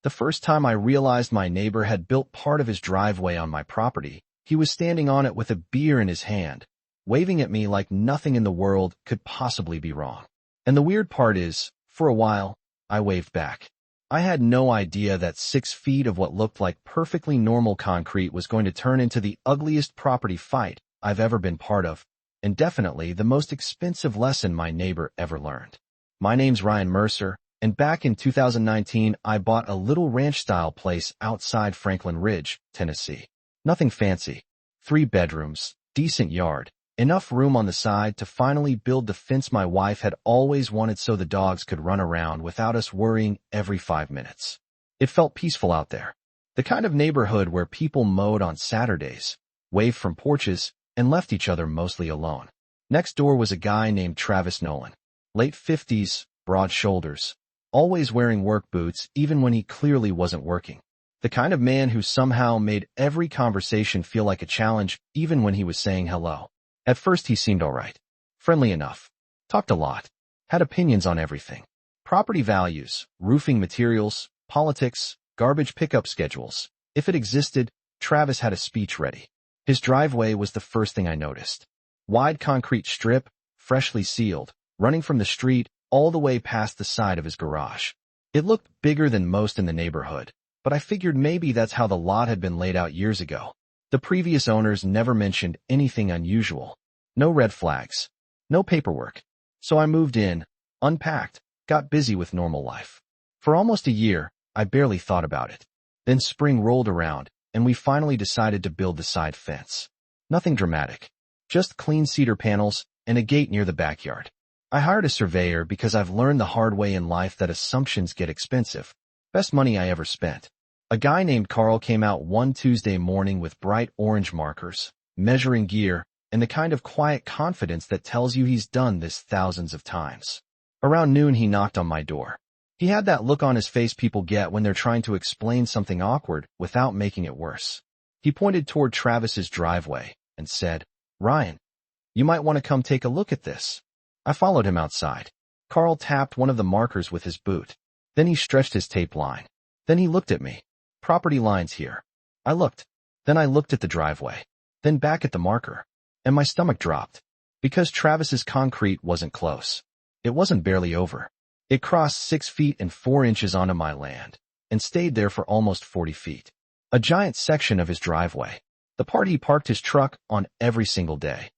The first time I realized my neighbor had built part of his driveway on my property, he was standing on it with a beer in his hand, waving at me like nothing in the world could possibly be wrong. And the weird part is, for a while, I waved back. I had no idea that 6 feet of what looked like perfectly normal concrete was going to turn into the ugliest property fight I've ever been part of, and definitely the most expensive lesson my neighbor ever learned. My name's Ryan Mercer, and back in 2019, I bought a little ranch-style place outside Franklin Ridge, Tennessee. Nothing fancy. 3 bedrooms, decent yard, enough room on the side to finally build the fence my wife had always wanted so the dogs could run around without us worrying every 5 minutes. It felt peaceful out there. The kind of neighborhood where people mowed on Saturdays, waved from porches, and left each other mostly alone. Next door was a guy named Travis Nolan. Late 50s, broad shoulders, always wearing work boots even when he clearly wasn't working. The kind of man who somehow made every conversation feel like a challenge even when he was saying hello. At first he seemed alright. Friendly enough. Talked a lot. Had opinions on everything. Property values, roofing materials, politics, garbage pickup schedules. If it existed, Travis had a speech ready. His driveway was the first thing I noticed. Wide concrete strip, freshly sealed, running from the street all the way past the side of his garage. It looked bigger than most in the neighborhood, but I figured maybe that's how the lot had been laid out years ago. The previous owners never mentioned anything unusual. No red flags. No paperwork. So I moved in, unpacked, got busy with normal life. For almost a year, I barely thought about it. Then spring rolled around, and we finally decided to build the side fence. Nothing dramatic. Just clean cedar panels and a gate near the backyard. I hired a surveyor because I've learned the hard way in life that assumptions get expensive. Best money I ever spent. A guy named Carl came out one Tuesday morning with bright orange markers, measuring gear, and the kind of quiet confidence that tells you he's done this thousands of times. Around noon he knocked on my door. He had that look on his face people get when they're trying to explain something awkward without making it worse. He pointed toward Travis's driveway and said, "Ryan, you might want to come take a look at this." I followed him outside. Carl tapped one of the markers with his boot. Then he stretched his tape line. Then he looked at me. "Property lines here." I looked. Then I looked at the driveway. Then back at the marker. And my stomach dropped. Because Travis's concrete wasn't close. It wasn't barely over. It crossed 6 feet and 4 inches onto my land, and stayed there for almost 40 feet. A giant section of his driveway. The part he parked his truck on every single day.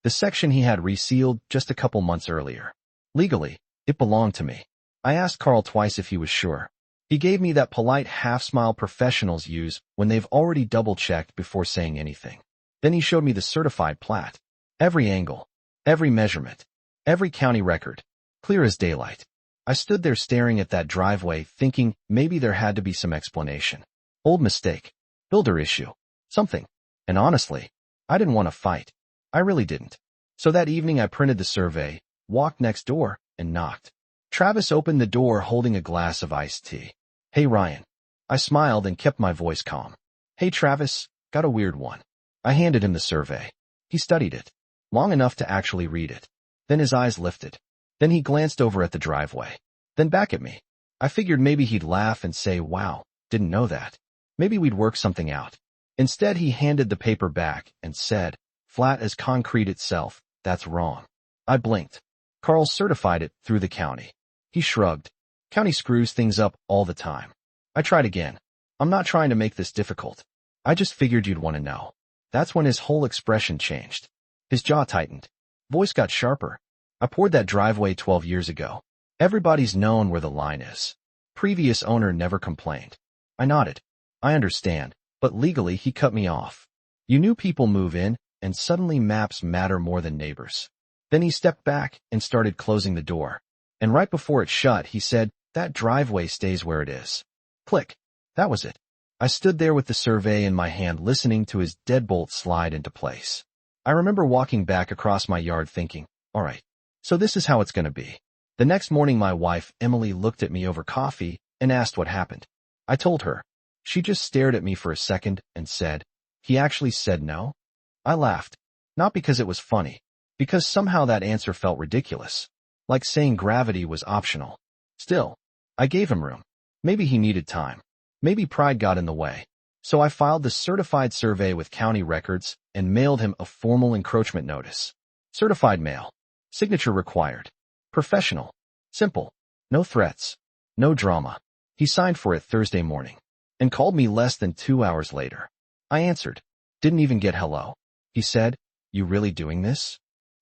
The section he had resealed just a couple months earlier. Legally, it belonged to me. I asked Carl twice if he was sure. He gave me that polite half-smile professionals use when they've already double-checked before saying anything. Then he showed me the certified plat. Every angle, every measurement, every county record, clear as daylight. I stood there staring at that driveway thinking maybe there had to be some explanation. Old mistake. Builder issue. Something. And honestly, I didn't want to fight. I really didn't. So that evening I printed the survey, walked next door, and knocked. Travis opened the door holding a glass of iced tea. "Hey Ryan." I smiled and kept my voice calm. "Hey Travis, got a weird one." I handed him the survey. He studied it. Long enough to actually read it. Then his eyes lifted. Then he glanced over at the driveway. Then back at me. I figured maybe he'd laugh and say, "Wow, didn't know that." Maybe we'd work something out. Instead he handed the paper back and said, "Flat as concrete itself, that's wrong." I blinked. Carl certified it through the county. He shrugged. "County screws things up all the time." I tried again. "I'm not trying to make this difficult. I just figured you'd want to know." That's when his whole expression changed. His jaw tightened. Voice got sharper. "I poured that driveway 12 years ago. Everybody's known where the line is. Previous owner never complained." I nodded. "I understand, but legally he cut me off. You knew people move in, and suddenly maps matter more than neighbors." Then he stepped back and started closing the door. And right before it shut, he said, "That driveway stays where it is." Click. That was it. I stood there with the survey in my hand listening to his deadbolt slide into place. I remember walking back across my yard thinking, all right, so this is how it's going to be. The next morning my wife, Emily, looked at me over coffee and asked what happened. I told her. She just stared at me for a second and said, "He actually said no?" I laughed. Not because it was funny. Because somehow that answer felt ridiculous. Like saying gravity was optional. Still, I gave him room. Maybe he needed time. Maybe pride got in the way. So I filed the certified survey with county records and mailed him a formal encroachment notice. Certified mail. Signature required. Professional. Simple. No threats. No drama. He signed for it Thursday morning and called me less than 2 hours later. I answered. Didn't even get hello. He said, "You really doing this?"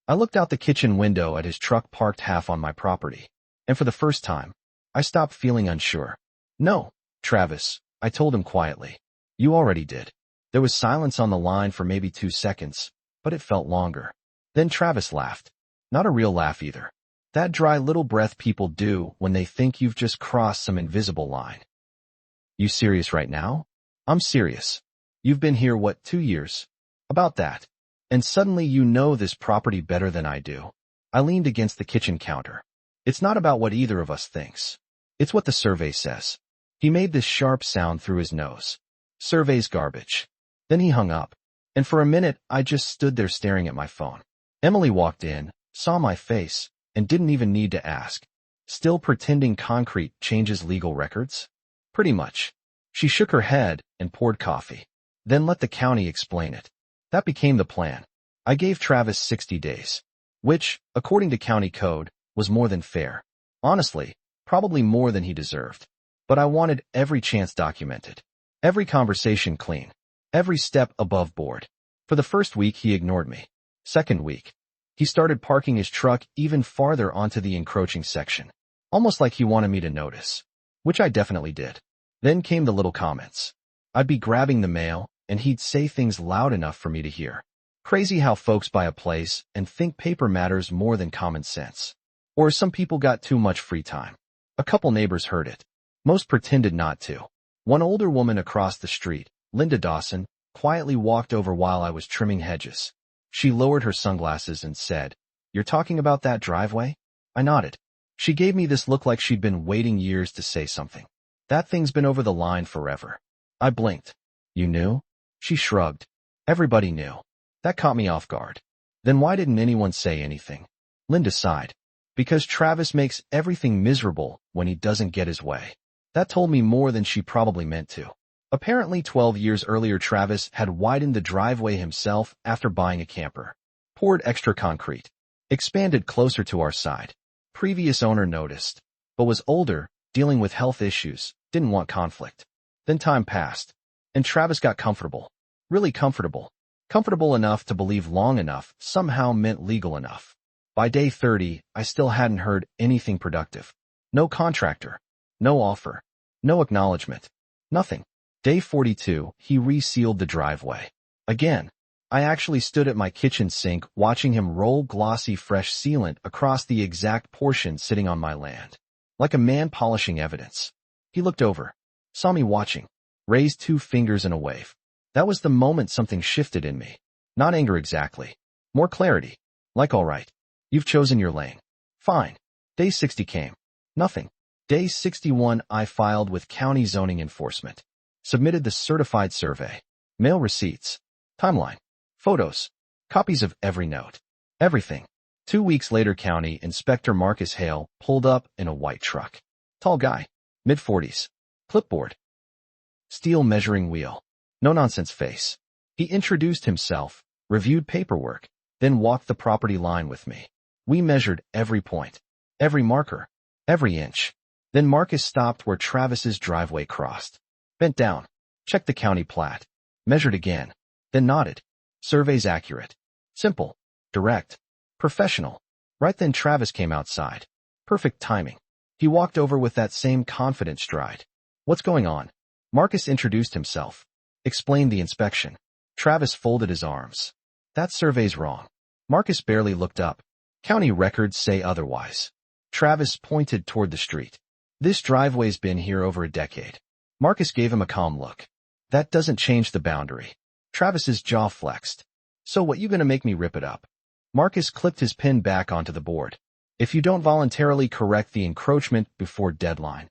I looked out the kitchen window at his truck parked half on my property, and for the first time, I stopped feeling unsure. "No, Travis," I told him quietly. "You already did." There was silence on the line for maybe 2 seconds, but it felt longer. Then Travis laughed. Not a real laugh either. That dry little breath people do when they think you've just crossed some invisible line. "You serious right now?" "I'm serious. You've been here, what, 2 years? About that. And suddenly you know this property better than I do." I leaned against the kitchen counter. "It's not about what either of us thinks. It's what the survey says." He made this sharp sound through his nose. "Survey's garbage." Then he hung up, and for a minute I just stood there staring at my phone. Emily walked in, saw my face, and didn't even need to ask. "Still pretending concrete changes legal records?" "Pretty much." She shook her head and poured coffee. "Then let the county explain it." That became the plan. I gave Travis 60 days, which, according to county code, was more than fair. Honestly, probably more than he deserved. But I wanted every chance documented. Every conversation clean. Every step above board. For the first week, he ignored me. Second week, he started parking his truck even farther onto the encroaching section, almost like he wanted me to notice, which I definitely did. Then came the little comments. I'd be grabbing the mail, and he'd say things loud enough for me to hear. Crazy how folks buy a place and think paper matters more than common sense. Or some people got too much free time. A couple neighbors heard it. Most pretended not to. One older woman across the street, Linda Dawson, quietly walked over while I was trimming hedges. She lowered her sunglasses and said, "You're talking about that driveway?" I nodded. She gave me this look like she'd been waiting years to say something. "That thing's been over the line forever." I blinked. "You knew?" She shrugged. "Everybody knew." That caught me off guard. "Then why didn't anyone say anything?" Linda sighed. "Because Travis makes everything miserable when he doesn't get his way." That told me more than she probably meant to. Apparently 12 years earlier, Travis had widened the driveway himself after buying a camper. Poured extra concrete. Expanded closer to our side. Previous owner noticed, but was older, dealing with health issues, didn't want conflict. Then time passed, and Travis got comfortable. Really comfortable. Comfortable enough to believe long enough somehow meant legal enough. By day 30, I still hadn't heard anything productive. No contractor. No offer. No acknowledgement. Nothing. Day 42, he resealed the driveway. Again. I actually stood at my kitchen sink watching him roll glossy fresh sealant across the exact portion sitting on my land. Like a man polishing evidence. He looked over. Saw me watching. Raised 2 fingers in a wave. That was the moment something shifted in me. Not anger exactly. More clarity. Like, all right. You've chosen your lane. Fine. Day 60 came. Nothing. Day 61, I filed with county zoning enforcement. Submitted the certified survey. Mail receipts. Timeline. Photos. Copies of every note. Everything. 2 weeks later, County Inspector Marcus Hale pulled up in a white truck. Tall guy. Mid-40s. Clipboard. Steel measuring wheel. No-nonsense face. He introduced himself, reviewed paperwork, then walked the property line with me. We measured every point. Every marker. Every inch. Then Marcus stopped where Travis's driveway crossed. Bent down. Checked the county plat. Measured again. Then nodded. Survey's accurate. Simple. Direct. Professional. Right then Travis came outside. Perfect timing. He walked over with that same confident stride. "What's going on?" Marcus introduced himself. Explained the inspection. Travis folded his arms. "That survey's wrong." Marcus barely looked up. "County records say otherwise." Travis pointed toward the street. "This driveway's been here over a decade." Marcus gave him a calm look. "That doesn't change the boundary." Travis's jaw flexed. "So what, you gonna make me rip it up?" Marcus clipped his pen back onto the board. "If you don't voluntarily correct the encroachment before deadline."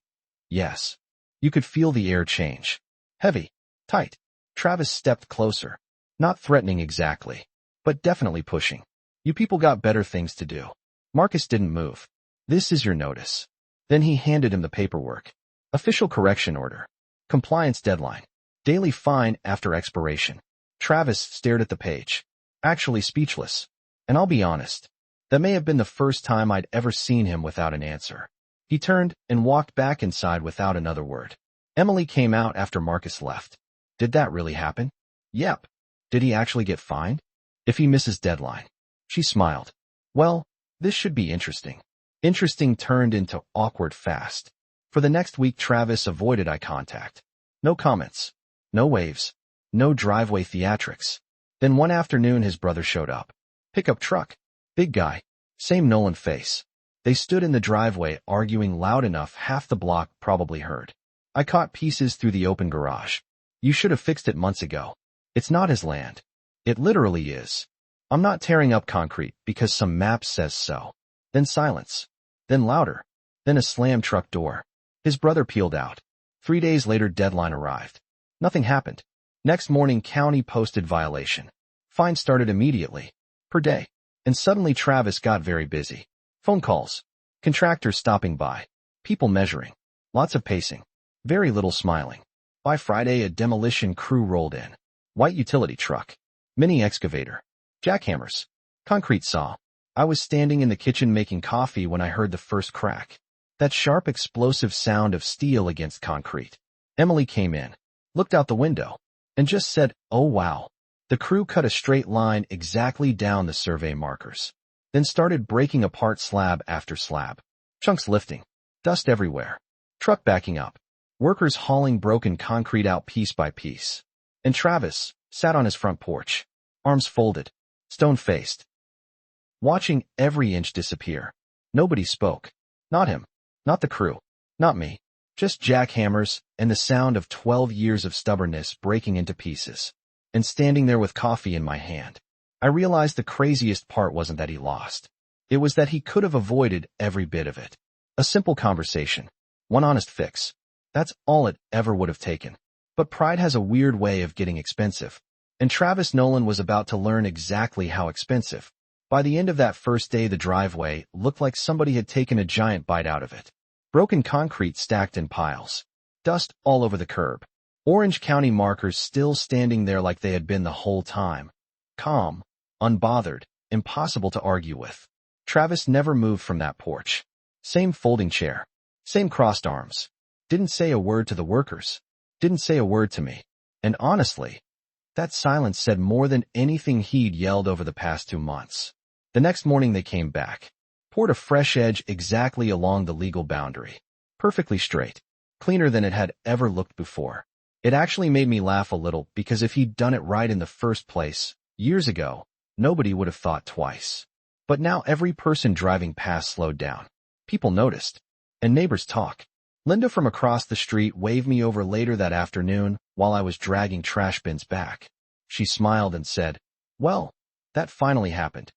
"Yes." You could feel the air change. Heavy. Tight. Travis stepped closer. Not threatening exactly, but definitely pushing. "You people got better things to do." Marcus didn't move. "This is your notice." Then he handed him the paperwork. Official correction order. Compliance deadline. Daily fine after expiration. Travis stared at the page, actually speechless. And I'll be honest, that may have been the first time I'd ever seen him without an answer. He turned and walked back inside without another word. Emily came out after Marcus left. Did that really happen? Yep. Did he actually get fined? If he misses deadline. She smiled. Well, this should be interesting. Interesting turned into awkward fast. For the next week, Travis avoided eye contact. No comments. No waves. No driveway theatrics. Then one afternoon his brother showed up. Pickup truck. Big guy. Same Nolan face. They stood in the driveway arguing loud enough half the block probably heard. I caught pieces through the open garage. You should have fixed it months ago. It's not his land. It literally is. I'm not tearing up concrete because some map says so. Then silence. Then louder. Then a slammed truck door. His brother peeled out. 3 days later, deadline arrived. Nothing happened. Next morning, county posted violation. Fine started immediately. Per day. And suddenly Travis got very busy. Phone calls. Contractors stopping by. People measuring. Lots of pacing. Very little smiling. By Friday, a demolition crew rolled in. White utility truck. Mini excavator. Jackhammers. Concrete saw. I was standing in the kitchen making coffee when I heard the first crack. That sharp explosive sound of steel against concrete. Emily came in, looked out the window, and just said, "Oh wow." The crew cut a straight line exactly down the survey markers. Then started breaking apart slab after slab. Chunks lifting. Dust everywhere. Truck backing up. Workers hauling broken concrete out piece by piece. And Travis sat on his front porch, arms folded, stone-faced, watching every inch disappear. Nobody spoke. Not him. Not the crew. Not me. Just jackhammers and the sound of 12 years of stubbornness breaking into pieces. And standing there with coffee in my hand. I realized the craziest part wasn't that he lost. It was that he could have avoided every bit of it. A simple conversation. One honest fix. That's all it ever would have taken. But pride has a weird way of getting expensive. And Travis Nolan was about to learn exactly how expensive. By the end of that first day, the driveway looked like somebody had taken a giant bite out of it. Broken concrete stacked in piles. Dust all over the curb. Orange County markers still standing there like they had been the whole time. Calm, unbothered, impossible to argue with. Travis never moved from that porch. Same folding chair. Same crossed arms. Didn't say a word to the workers. Didn't say a word to me. And honestly, that silence said more than anything he'd yelled over the past 2 months. The next morning they came back. Poured a fresh edge exactly along the legal boundary. Perfectly straight. Cleaner than it had ever looked before. It actually made me laugh a little because if he'd done it right in the first place, years ago, nobody would have thought twice. But now every person driving past slowed down. People noticed. And neighbors talk. Linda from across the street waved me over later that afternoon while I was dragging trash bins back. She smiled and said, "Well, that finally happened."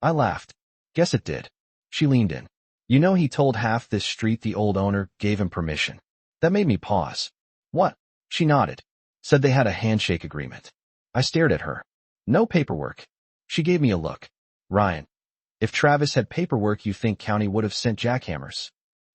I laughed. "Guess it did." She leaned in. "You know, he told half this street the old owner gave him permission." That made me pause. "What?" She nodded. Said they had a handshake agreement. I stared at her. "No paperwork." She gave me a look. "Ryan, if Travis had paperwork, you think county would have sent jackhammers?"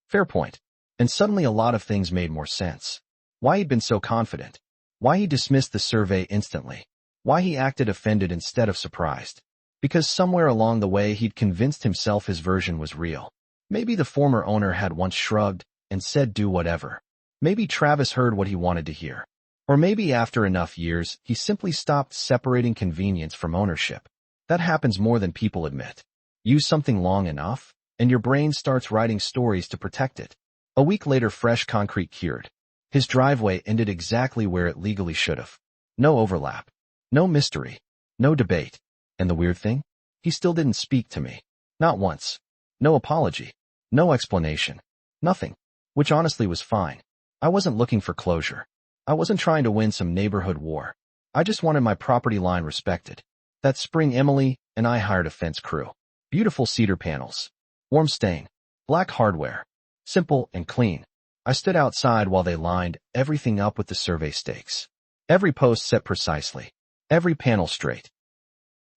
Fair point. And suddenly a lot of things made more sense. Why he'd been so confident. Why he dismissed the survey instantly. Why he acted offended instead of surprised. Because somewhere along the way he'd convinced himself his version was real. Maybe the former owner had once shrugged and said do whatever. Maybe Travis heard what he wanted to hear. Or maybe after enough years, he simply stopped separating convenience from ownership. That happens more than people admit. Use something long enough, and your brain starts writing stories to protect it. A week later, fresh concrete cured. His driveway ended exactly where it legally should have. No overlap. No mystery. No debate. And the weird thing? He still didn't speak to me. Not once. No apology. No explanation. Nothing. Which honestly was fine. I wasn't looking for closure. I wasn't trying to win some neighborhood war. I just wanted my property line respected. That spring, Emily and I hired a fence crew. Beautiful cedar panels. Warm stain. Black hardware. Simple and clean. I stood outside while they lined everything up with the survey stakes. Every post set precisely. Every panel straight.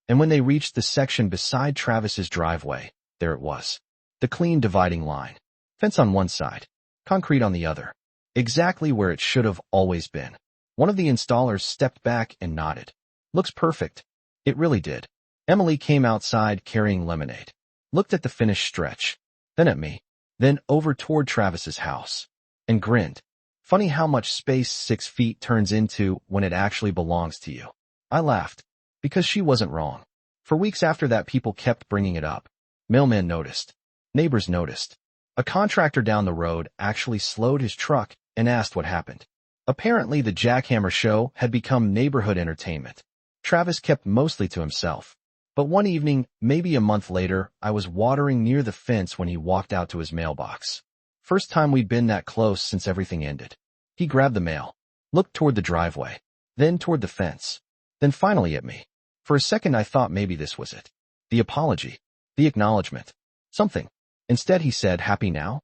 And when they reached the section beside Travis's driveway, there it was. The clean dividing line. Fence on one side. Concrete on the other. exactly where it should have always been. One of the installers stepped back and nodded. Looks perfect. It really did. Emily came outside carrying lemonade, looked at the finished stretch, then at me, then over toward Travis's house, and grinned. Funny how much space 6 feet turns into when it actually belongs to you. I laughed, because she wasn't wrong. For weeks after that, people kept bringing it up. Mailman noticed. Neighbors noticed. A contractor down the road actually slowed his truck and asked what happened. Apparently, the jackhammer show had become neighborhood entertainment. Travis kept mostly to himself. But one evening, maybe a month later, I was watering near the fence when he walked out to his mailbox. First time we'd been that close since everything ended. He grabbed the mail, looked toward the driveway, then toward the fence, then finally at me. For a second I thought maybe this was it. The apology. The acknowledgement. Something. Instead he said, "Happy now?"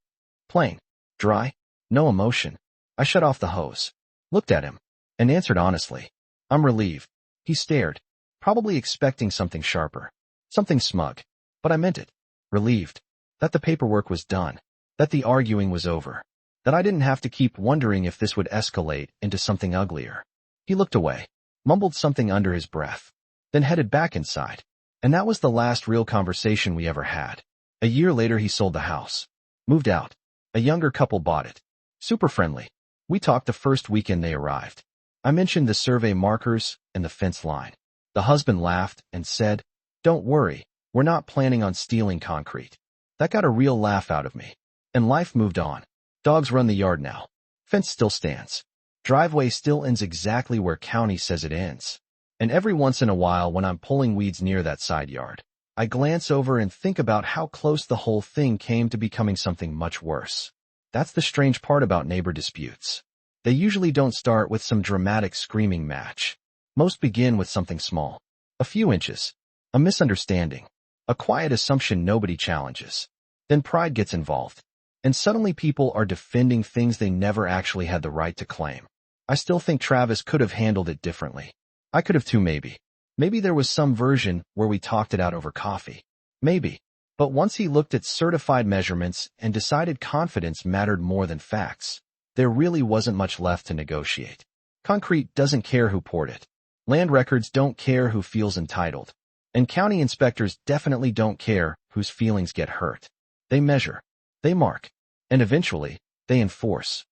Plain. Dry. No emotion. I shut off the hose, looked at him, and answered honestly. "I'm relieved." He stared, probably expecting something sharper, something smug. But I meant it. Relieved. That the paperwork was done. That the arguing was over. That I didn't have to keep wondering if this would escalate into something uglier. He looked away, mumbled something under his breath, then headed back inside. And that was the last real conversation we ever had. A year later he sold the house. Moved out. A younger couple bought it. Super friendly. We talked the first weekend they arrived. I mentioned the survey markers and the fence line. The husband laughed and said, "Don't worry, we're not planning on stealing concrete." That got a real laugh out of me. And life moved on. Dogs run the yard now. Fence still stands. Driveway still ends exactly where county says it ends. And every once in a while when I'm pulling weeds near that side yard, I glance over and think about how close the whole thing came to becoming something much worse. That's the strange part about neighbor disputes. They usually don't start with some dramatic screaming match. Most begin with something small. A few inches. A misunderstanding. A quiet assumption nobody challenges. Then pride gets involved. And suddenly people are defending things they never actually had the right to claim. I still think Travis could have handled it differently. I could have too, maybe. Maybe there was some version where we talked it out over coffee. Maybe. But once he looked at certified measurements and decided confidence mattered more than facts, there really wasn't much left to negotiate. Concrete doesn't care who poured it. Land records don't care who feels entitled. And county inspectors definitely don't care whose feelings get hurt. They measure. They mark. And eventually, they enforce.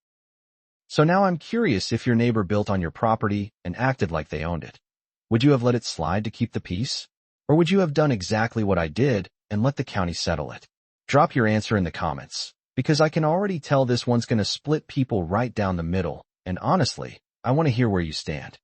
So now I'm curious if your neighbor built on your property and acted like they owned it. Would you have let it slide to keep the peace? Or would you have done exactly what I did and let the county settle it? Drop your answer in the comments, because I can already tell this one's gonna split people right down the middle, and honestly, I want to hear where you stand.